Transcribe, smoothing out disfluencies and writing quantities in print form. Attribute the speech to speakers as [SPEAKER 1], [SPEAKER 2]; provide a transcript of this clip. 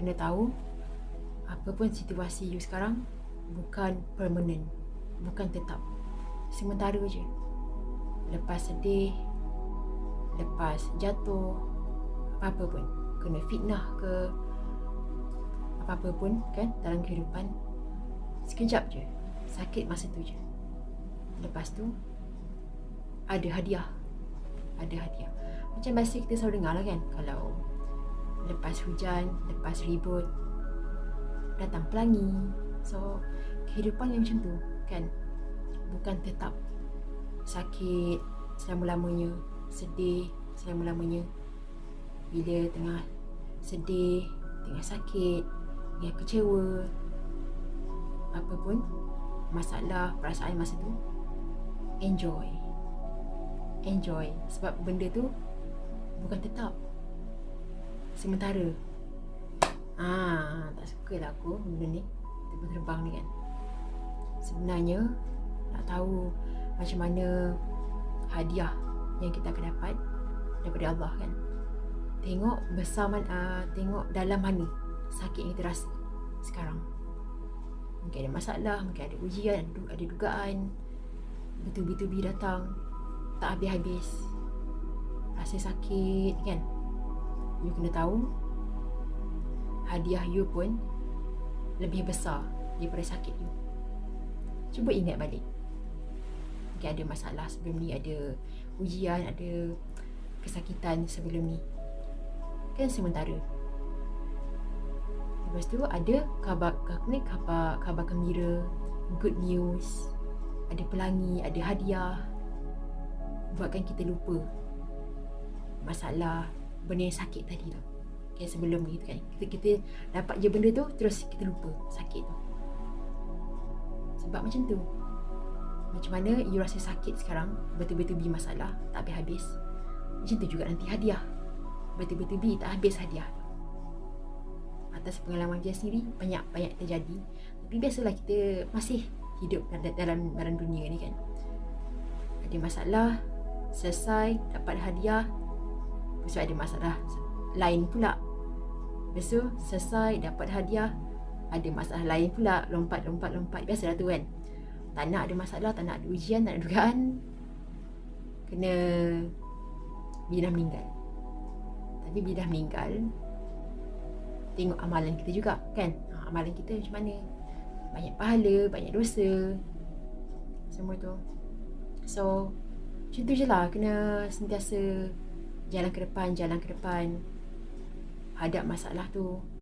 [SPEAKER 1] kena tahu apa pun situasi you sekarang bukan permanent, bukan tetap, sementara je. Lepas sedih, lepas jatuh, apa-apa pun, kena fitnah ke apa-apa pun kan dalam kehidupan, sekejap je, sakit masa tu je. Lepas tu ada hadiah. Macam biasa kita selalu dengar lah kan, kalau lepas hujan, lepas ribut, datang pelangi. So kehidupan yang macam tu kan, bukan tetap sakit selama-lamanya, sedih selama-lamanya. Bila tengah sedih, tengah sakit, tengah kecewa, apa pun masalah, perasaan masa tu, enjoy. Sebab benda tu bukan tetap, sementara. Tak sukalah aku benda ni, terbang-terbang ni kan. Sebenarnya nak tahu macam mana hadiah yang kita akan dapat daripada Allah kan, tengok tengok dalam mana sakit yang kita rasa sekarang. Mungkin ada masalah, mungkin ada ujian, ada dugaan, bertubi-tubi datang, tak habis-habis, rasa sakit kan. You kena tahu hadiah you pun lebih besar daripada sakit you. Cuba ingat balik, mungkin ada masalah sebelum ni, ada ujian, ada kesakitan sebelum ni kan, sementara. Lepas tu ada khabar gembira, good news, ada pelangi, ada hadiah, buatkan kita lupa masalah, benda yang sakit tadi tu kan, sebelum ni kan. Kita dapat je benda tu, terus kita lupa sakit tu. Sebab macam tu, macam mana you rasa sakit sekarang, bertubi-tubi masalah tak habis-habis, macam tu juga nanti hadiah, bertubi-tubi tak habis hadiah tu. Atas pengalaman dia sendiri, banyak terjadi. Tapi biasalah kita masih hidup dalam dunia ni kan. Ada masalah, selesai, dapat hadiah. Lepas tu ada masalah lain pula. Lepas tu selesai, dapat hadiah, ada masalah lain pula, lompat. Biasalah tu kan. Tak nak ada masalah, tak nak ada ujian, tak nak dugaan, kena bila dah meninggal. Tapi bila dah meninggal, tengok amalan kita juga kan. Amalan kita macam mana, banyak pahala, banyak dosa, semua tu. So macam tu je lah, kena sentiasa jalan ke depan, hadap masalah tu.